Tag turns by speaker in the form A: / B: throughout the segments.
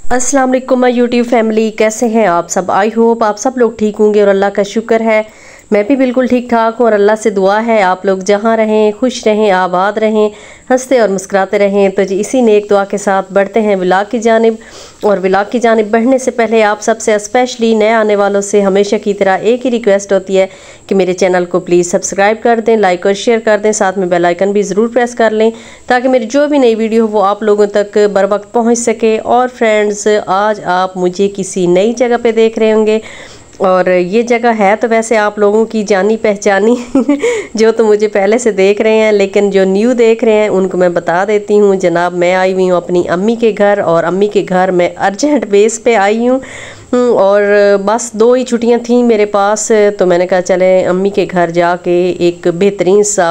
A: अस्सलाम वालेकुम my YouTube family, कैसे हैं आप सब। आई होप आप सब लोग ठीक होंगे और अल्लाह का शुक्र है मैं भी बिल्कुल ठीक ठाक हूँ। और अल्लाह से दुआ है आप लोग जहाँ रहें खुश रहें, आबाद रहें, हंसते और मुस्कुराते रहें। तो जी इसी नेक दुआ के साथ बढ़ते हैं व्लॉग की जानिब। और व्लॉग की जानिब बढ़ने से पहले आप सबसे स्पेशली नए आने वालों से हमेशा की तरह एक ही रिक्वेस्ट होती है कि मेरे चैनल को प्लीज़ सब्सक्राइब कर दें, लाइक और शेयर कर दें, साथ में बेल आइकन भी ज़रूर प्रेस कर लें ताकि मेरी जो भी नई वीडियो हो वो आप लोगों तक बर वक्त पहुँच सके। और फ्रेंड्स, आज आप मुझे किसी नई जगह पे देख रहे होंगे और ये जगह है तो वैसे आप लोगों की जानी पहचानी जो तो मुझे पहले से देख रहे हैं, लेकिन जो न्यू देख रहे हैं उनको मैं बता देती हूँ। जनाब, मैं आई हुई हूँ अपनी अम्मी के घर और अम्मी के घर मैं अर्जेंट बेस पे आई हूँ और बस 2 ही छुट्टियां थी मेरे पास, तो मैंने कहा चले अम्मी के घर जाके एक बेहतरीन सा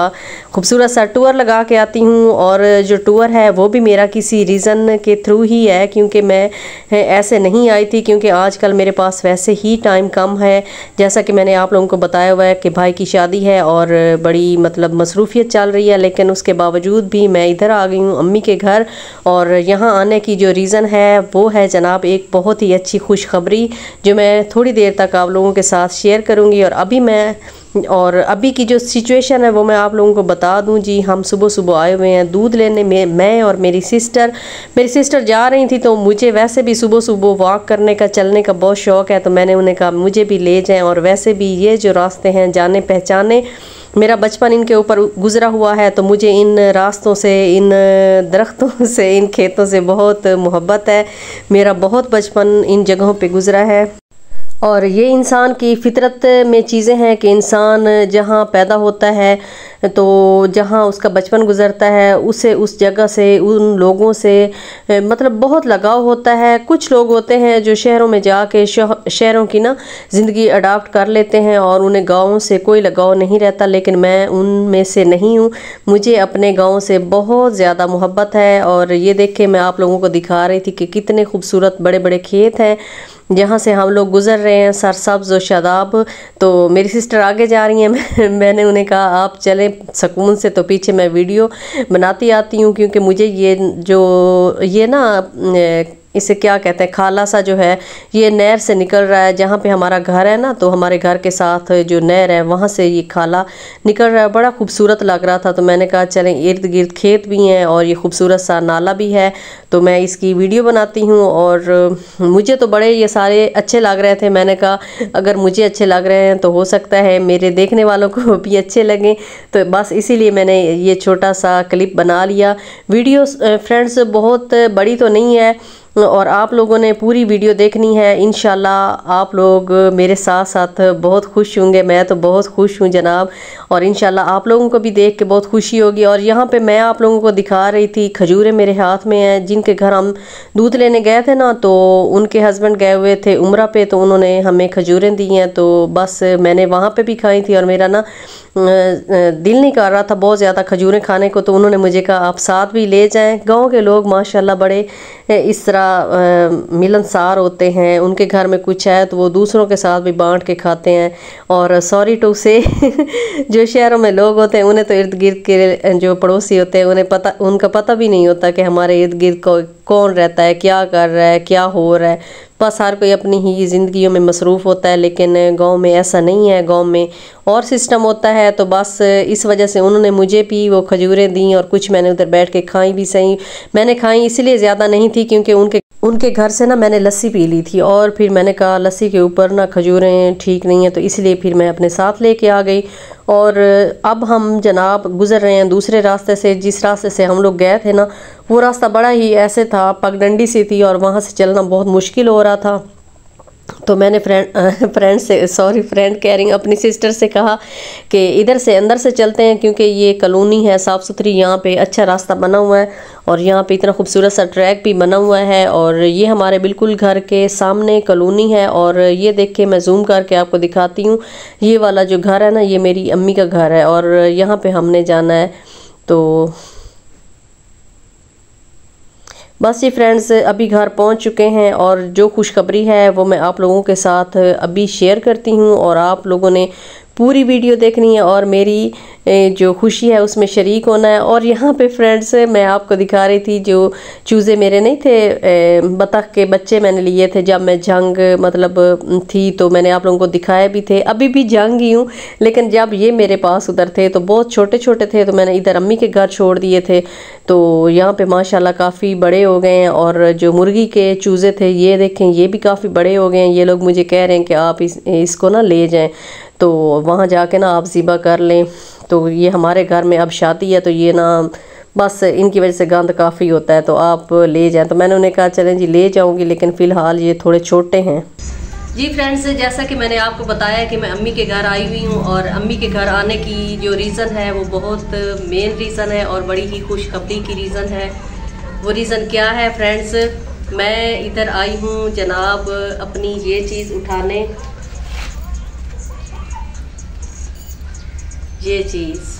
A: खूबसूरत सा टूर लगा के आती हूँ। और जो टूर है वो भी मेरा किसी रीज़न के थ्रू ही है, क्योंकि मैं ऐसे नहीं आई थी, क्योंकि आजकल मेरे पास वैसे ही टाइम कम है। जैसा कि मैंने आप लोगों को बताया हुआ है कि भाई की शादी है और बड़ी मतलब मसरूफियत चल रही है, लेकिन उसके बावजूद भी मैं इधर आ गई हूँ अम्मी के घर। और यहाँ आने की जो रीज़न है वो है जनाब एक बहुत ही अच्छी खुशखबरी जो मैं थोड़ी देर तक आप लोगों के साथ शेयर करूंगी। और अभी की जो सिचुएशन है वो मैं आप लोगों को बता दूं। जी हम सुबह सुबह आए हुए हैं दूध लेने में, मैं और मेरी सिस्टर जा रही थी। तो मुझे वैसे भी सुबह सुबह वॉक करने का, चलने का बहुत शौक़ है, तो मैंने उन्हें कहा मुझे भी ले जाएं। और वैसे भी ये जो रास्ते हैं जाने पहचाने, मेरा बचपन इनके ऊपर गुजरा हुआ है, तो मुझे इन रास्तों से, इन दरख्तों से, इन खेतों से बहुत मोहब्बत है। मेरा बहुत बचपन इन जगहों पे गुजरा है। और ये इंसान की फितरत में चीज़ें हैं कि इंसान जहाँ पैदा होता है तो जहाँ उसका बचपन गुजरता है उसे उस जगह से, उन लोगों से मतलब बहुत लगाव होता है। कुछ लोग होते हैं जो शहरों में जाके शहरों की ना ज़िंदगी अडाप्ट कर लेते हैं और उन्हें गाँव से कोई लगाव नहीं रहता, लेकिन मैं उनमें से नहीं हूँ। मुझे अपने गाँव से बहुत ज़्यादा मोहब्बत है। और ये देख के मैं आप लोगों को दिखा रही थी कि कितने खूबसूरत बड़े बड़े खेत हैं जहाँ से हम लोग गुज़र रहे हैं, सरसब्ज़ और शादाब। तो मेरी सिस्टर आगे जा रही हैं मैंने उन्हें कहा आप चलें सुकून से, तो पीछे मैं वीडियो बनाती आती हूँ, क्योंकि मुझे ये ना इसे क्या कहते हैं, खाला सा जो है ये नहर से निकल रहा है। जहाँ पे हमारा घर है ना, तो हमारे घर के साथ जो नहर है वहाँ से ये खाला निकल रहा है। बड़ा खूबसूरत लग रहा था, तो मैंने कहा चलें, इर्द गिर्द खेत भी हैं और ये खूबसूरत सा नाला भी है, तो मैं इसकी वीडियो बनाती हूँ। और मुझे तो बड़े ये सारे अच्छे लग रहे थे। मैंने कहा अगर मुझे अच्छे लग रहे हैं तो हो सकता है मेरे देखने वालों को भी अच्छे लगें, तो बस इसीलिए मैंने ये छोटा सा क्लिप बना लिया। वीडियो फ्रेंड्स बहुत बड़ी तो नहीं है और आप लोगों ने पूरी वीडियो देखनी है। इंशाल्लाह आप लोग मेरे साथ साथ बहुत खुश होंगे, मैं तो बहुत खुश हूँ जनाब। और इंशाल्लाह आप लोगों को भी देख के बहुत खुशी होगी। और यहाँ पे मैं आप लोगों को दिखा रही थी खजूरें मेरे हाथ में हैं, जिनके घर हम दूध लेने गए थे ना, तो उनके हस्बैंड गए हुए थे उम्रा पे, तो उन्होंने हमें खजूरें दी हैं। तो बस मैंने वहाँ पे भी खाई थी और मेरा ना दिल नहीं कर रहा था बहुत ज़्यादा खजूरें खाने को, तो उन्होंने मुझे कहा आप साथ भी ले जाएं। गांव के लोग माशाल्लाह बड़े इस तरह मिलनसार होते हैं, उनके घर में कुछ है तो वो दूसरों के साथ भी बांट के खाते हैं। और सॉरी टू से जो शहरों में लोग होते हैं उन्हें तो इर्द गिर्द के जो पड़ोसी होते हैं उनका पता भी नहीं होता कि हमारे इर्द गिर्द कौन रहता है, क्या कर रहा है, क्या हो रहा है। बस हर कोई अपनी ही ज़िंदगियों में मसरूफ़ होता है, लेकिन गांव में ऐसा नहीं है, गांव में और सिस्टम होता है। तो बस इस वजह से उन्होंने मुझे भी वो खजूरें दी और कुछ मैंने उधर बैठ के खाई भी। सही मैंने खाई इसलिए ज़्यादा नहीं थी क्योंकि उनके घर से ना मैंने लस्सी पी ली थी और फिर मैंने कहा लस्सी के ऊपर ना खजूरें ठीक नहीं है, तो इसलिए फिर मैं अपने साथ लेके आ गई। और अब हम जनाब गुज़र रहे हैं दूसरे रास्ते से। जिस रास्ते से हम लोग गए थे ना, वो रास्ता बड़ा ही ऐसे था, पगडंडी सी थी और वहाँ से चलना बहुत मुश्किल हो रहा था। तो मैंने फ्रेंड कह रही हूँ, अपनी सिस्टर से कहा कि इधर से अंदर से चलते हैं, क्योंकि ये कॉलोनी है साफ़ सुथरी, यहाँ पे अच्छा रास्ता बना हुआ है और यहाँ पे इतना खूबसूरत सा ट्रैक भी बना हुआ है। और ये हमारे बिल्कुल घर के सामने कॉलोनी है। और ये देख के मैं जूम करके आपको दिखाती हूँ, ये वाला जो घर है ना, ये मेरी अम्मी का घर है और यहाँ पे हमने जाना है। तो बस ये फ्रेंड्स अभी घर पहुंच चुके हैं और जो खुशखबरी है वो मैं आप लोगों के साथ अभी शेयर करती हूं। और आप लोगों ने पूरी वीडियो देखनी है और मेरी जो खुशी है उसमें शरीक होना है। और यहाँ पे फ्रेंड्स मैं आपको दिखा रही थी जो चूज़े मेरे नहीं थे, बतख के बच्चे मैंने लिए थे जब मैं जंग मतलब थी, तो मैंने आप लोगों को दिखाए भी थे। अभी भी जंग ही हूँ, लेकिन जब ये मेरे पास उधर थे तो बहुत छोटे छोटे थे, तो मैंने इधर अम्मी के घर छोड़ दिए थे। तो यहाँ पे माशाल्लाह काफ़ी बड़े हो गए हैं। और जो मुर्गी के चूज़े थे ये देखें, ये भी काफ़ी बड़े हो गए हैं। ये लोग मुझे कह रहे हैं कि आप इसको ना ले जाएं, तो वहाँ जाके ना आप ज़िबा कर लें। तो ये हमारे घर में अब शादी है, तो ये ना बस इनकी वजह से गंद काफ़ी होता है, तो आप ले जाएं। तो मैंने उन्हें कहा चलें जी ले जाऊंगी, लेकिन फ़िलहाल ये थोड़े छोटे हैं। जी फ्रेंड्स, जैसा कि मैंने आपको बताया कि मैं अम्मी के घर आई हुई हूँ, और अम्मी के घर आने की जो रीज़न है वो बहुत मेन रीज़न है और बड़ी ही खुशखबरी की रीज़न है। वो रीज़न क्या है फ्रेंड्स, मैं इधर आई हूँ जनाब अपनी ये चीज़ उठाने, ये चीज़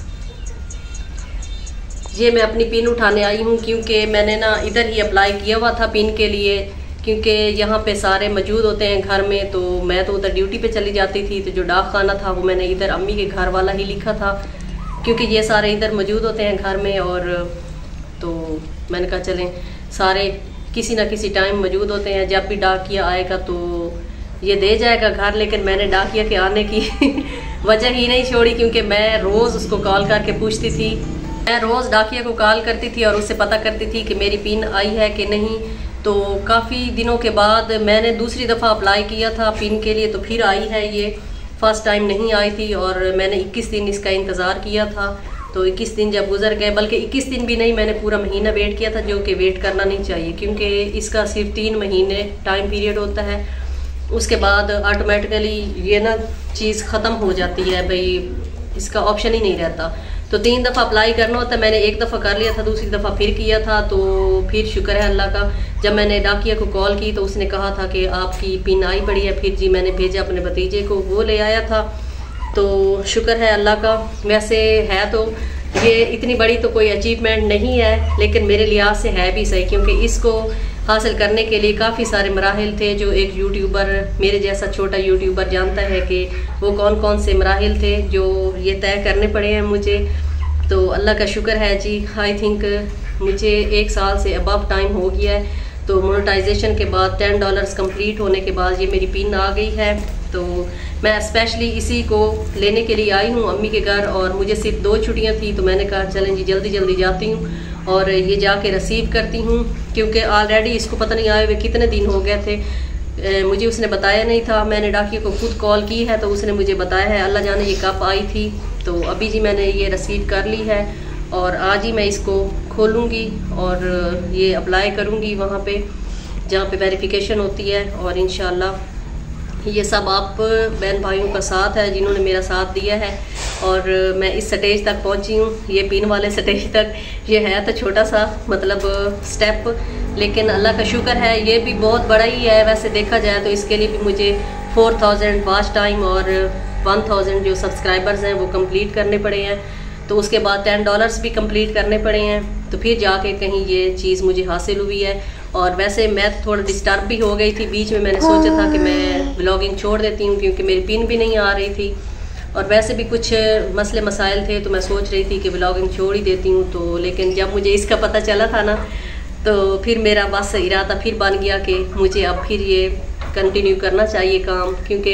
A: ये मैं अपनी पिन उठाने आई हूँ, क्योंकि मैंने ना इधर ही अप्लाई किया हुआ था पिन के लिए, क्योंकि यहाँ पे सारे मौजूद होते हैं घर में। तो मैं तो उधर ड्यूटी पे चली जाती थी, तो जो डाक खाना था वो मैंने इधर अम्मी के घर वाला ही लिखा था, क्योंकि ये सारे इधर मौजूद होते हैं घर में। और तो मैंने कहा चलें, सारे किसी ना किसी टाइम मौजूद होते हैं, जब भी डाकिया आएगा तो ये दे जाएगा घर। लेकिन मैंने डाकिया के आने की वजह ही नहीं छोड़ी, क्योंकि मैं रोज़ उसको कॉल करके पूछती थी, मैं रोज़ डाकिया को कॉल करती थी और उससे पता करती थी कि मेरी पिन आई है कि नहीं। तो काफ़ी दिनों के बाद मैंने दूसरी दफ़ा अप्लाई किया था पिन के लिए, तो फिर आई है ये, फ़र्स्ट टाइम नहीं आई थी। और मैंने 21 दिन इसका इंतज़ार किया था। तो 21 दिन जब गुजर गए, बल्कि 21 दिन भी नहीं, मैंने पूरा महीना वेट किया था, जो कि वेट करना नहीं चाहिए, क्योंकि इसका सिर्फ 3 महीने टाइम पीरियड होता है। उसके बाद ऑटोमेटिकली ये ना चीज़ ख़त्म हो जाती है, भाई इसका ऑप्शन ही नहीं रहता। तो 3 दफ़ा अप्लाई करना होता है, मैंने 1 दफ़ा कर लिया था, दूसरी दफ़ा फिर किया था। तो फिर शुक्र है अल्लाह का, जब मैंने डाकिया को कॉल की तो उसने कहा था कि आपकी पिन आई पड़ी है। फिर जी मैंने भेजा अपने भतीजे को, वो ले आया था। तो शुक्र है अल्लाह का। वैसे है तो ये इतनी बड़ी तो कोई अचीवमेंट नहीं है, लेकिन मेरे लिहाज से है भी सही, क्योंकि इसको हासिल करने के लिए काफ़ी सारे मराहिल थे, जो एक यूट्यूबर, मेरे जैसा छोटा यूट्यूबर जानता है कि वो कौन कौन से मराहिल थे जो ये तय करने पड़े हैं मुझे। तो अल्लाह का शुक्र है जी। आई थिंक मुझे 1 साल से अबव टाइम हो गया है। तो मोनेटाइजेशन के बाद $10 कंप्लीट होने के बाद ये मेरी पिन आ गई है। तो मैं स्पेशली इसी को लेने के लिए आई हूँ अम्मी के घर, और मुझे सिर्फ 2 छुट्टियाँ थी, तो मैंने कहा चलें जी जल्दी जल्दी जाती हूँ और ये जाके रिसीव करती हूँ, क्योंकि ऑलरेडी इसको पता नहीं आए हुए कितने दिन हो गए थे। मुझे उसने बताया नहीं था, मैंने डाकिया को खुद कॉल की है तो उसने मुझे बताया है, अल्लाह जाने ये कब आई थी। तो अभी जी मैंने ये रिसीव कर ली है, और आज ही मैं इसको खोलूँगी और ये अप्लाई करूँगी वहाँ पे जहाँ पे वेरिफिकेशन होती है। और इंशाल्लाह ये सब आप बहन भाइयों का साथ है जिन्होंने मेरा साथ दिया है, और मैं इस स्टेज तक पहुंची हूँ, ये पिन वाले स्टेज तक। ये है तो छोटा सा मतलब स्टेप, लेकिन अल्लाह का शुक्र है ये भी बहुत बड़ा ही है वैसे देखा जाए तो। इसके लिए भी मुझे 4000 वॉच टाइम और 1000 जो सब्सक्राइबर्स हैं वो कंप्लीट करने पड़े हैं। तो उसके बाद $10 भी कंप्लीट करने पड़े हैं, तो फिर जाके कहीं ये चीज़ मुझे हासिल हुई है। और वैसे मैं थोड़ा डिस्टर्ब भी हो गई थी बीच में, मैंने सोचा था कि मैं व्लॉगिंग छोड़ देती हूँ, क्योंकि मेरी पिन भी नहीं आ रही थी और वैसे भी कुछ मसले मसाइल थे, तो मैं सोच रही थी कि व्लॉगिंग छोड़ ही देती हूँ। तो लेकिन जब मुझे इसका पता चला था ना, तो फिर मेरा बस इरादा फिर बन गया कि मुझे अब फिर ये कंटिन्यू करना चाहिए काम, क्योंकि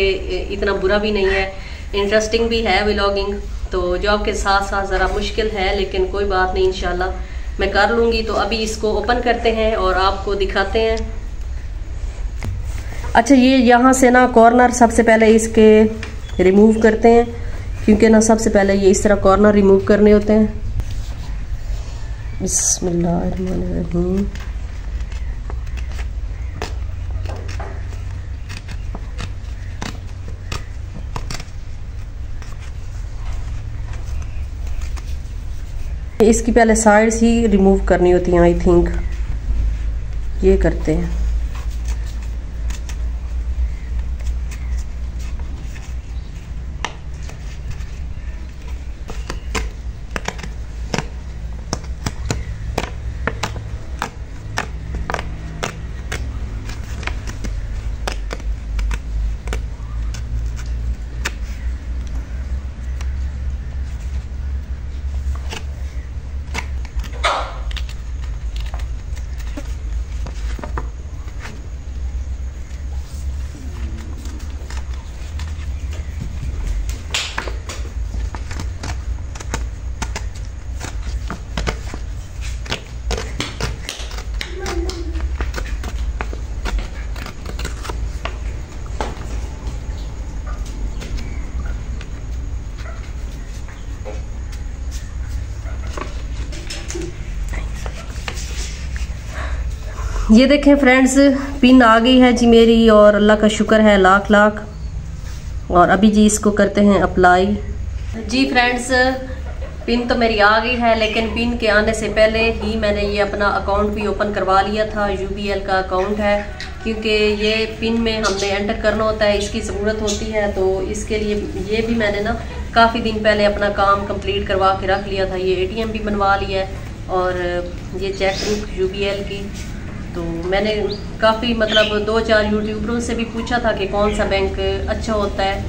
A: इतना बुरा भी नहीं है, इंटरेस्टिंग भी है व्लॉगिंग। तो जॉब के साथ साथ ज़रा मुश्किल है, लेकिन कोई बात नहीं, इंशाल्लाह मैं कर लूँगी। तो अभी इसको ओपन करते हैं और आपको दिखाते हैं। अच्छा, ये यहाँ से ना कॉर्नर सबसे पहले इसके रिमूव करते हैं, क्योंकि ना सबसे पहले ये इस तरह कॉर्नर रिमूव करने होते हैं। बिस्मिल्लाहिर्रहमानिर्रहीम। इसकी पहले साइड्स ही रिमूव करनी होती हैं, आई थिंक ये करते हैं। ये देखें फ्रेंड्स, पिन आ गई है जी मेरी, और अल्लाह का शुक्र है लाख लाख। और अभी जी इसको करते हैं अप्लाई। जी फ्रेंड्स, पिन तो मेरी आ गई है, लेकिन पिन के आने से पहले ही मैंने ये अपना अकाउंट भी ओपन करवा लिया था। UBL का अकाउंट है, क्योंकि ये पिन में हमने एंटर करना होता है, इसकी ज़रूरत होती है। तो इसके लिए ये भी मैंने ना काफ़ी दिन पहले अपना काम कंप्लीट करवा के रख लिया था। ये ATM भी बनवा लिया है, और ये चेक बुक UBL की। तो मैंने काफ़ी मतलब 2-4 यूट्यूबरों से भी पूछा था कि कौन सा बैंक अच्छा होता है,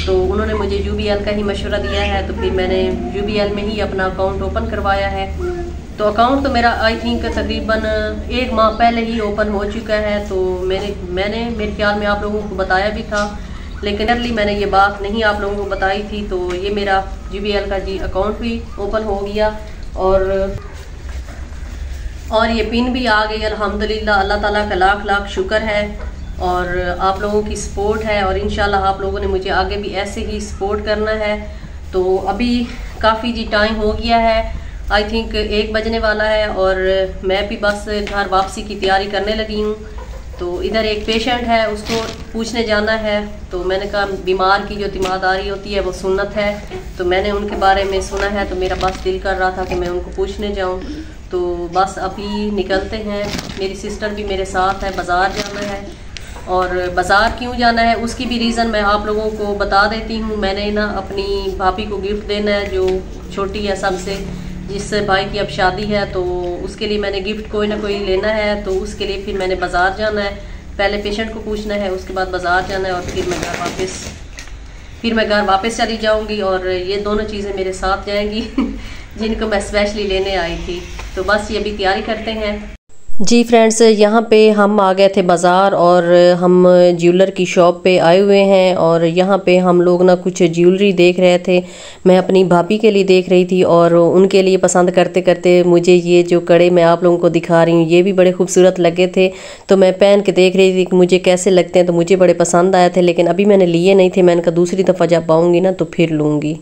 A: तो उन्होंने मुझे UBL का ही मशवरा दिया है। तो फिर मैंने UBL में ही अपना अकाउंट ओपन करवाया है। तो अकाउंट तो मेरा आई थिंक तकरीबन 1 माह पहले ही ओपन हो चुका है। तो मैंने मेरे ख्याल में आप लोगों को बताया भी था, लेकिन अर्ली मैंने ये बात नहीं आप लोगों को बताई थी। तो ये मेरा UBL का जी अकाउंट भी ओपन हो गया, और ये पिन भी आ गई अल्हम्दुलिल्लाह। अल्लाह ताला का लाख लाख शुक्र है, और आप लोगों की सपोर्ट है, और इंशाल्लाह आप लोगों ने मुझे आगे भी ऐसे ही सपोर्ट करना है। तो अभी काफ़ी जी टाइम हो गया है, आई थिंक 1 बजने वाला है, और मैं भी बस घर वापसी की तैयारी करने लगी हूँ। तो इधर एक पेशेंट है, उसको पूछने जाना है। तो मैंने कहा बीमार की जो तीमारदारी होती है वो सुन्नत है, तो मैंने उनके बारे में सुना है, तो मेरा बस दिल कर रहा था कि मैं उनको पूछने जाऊँ। तो बस अभी निकलते हैं। मेरी सिस्टर भी मेरे साथ है, बाज़ार जाना है। और बाज़ार क्यों जाना है उसकी भी रीज़न मैं आप लोगों को बता देती हूँ। मैंने ना अपनी भाभी को गिफ्ट देना है, जो छोटी है सबसे, जिस भाई की अब शादी है। तो उसके लिए मैंने गिफ्ट कोई ना कोई लेना है, तो उसके लिए फिर मैंने बाज़ार जाना है। पहले पेशेंट को पूछना है, उसके बाद बाज़ार जाना है, और फिर मैं घर वापस चली जाऊंगी। और ये दोनों चीज़ें मेरे साथ जाएंगी जिनको मैं स्पेशली लेने आई थी। तो बस ये भी तैयारी करते हैं। जी फ्रेंड्स, यहाँ पे हम आ गए थे बाज़ार, और हम ज्वेलर की शॉप पे आए हुए हैं। और यहाँ पे हम लोग ना कुछ ज्वेलरी देख रहे थे। मैं अपनी भाभी के लिए देख रही थी, और उनके लिए पसंद करते करते मुझे ये जो कड़े मैं आप लोगों को दिखा रही हूँ, ये भी बड़े खूबसूरत लगे थे। तो मैं पहन के देख रही थी कि मुझे कैसे लगते हैं, तो मुझे बड़े पसंद आए थे। लेकिन अभी मैंने लिए नहीं थे, मैंने कहा दूसरी दफ़ा जब पाऊँगी ना तो फिर लूँगी।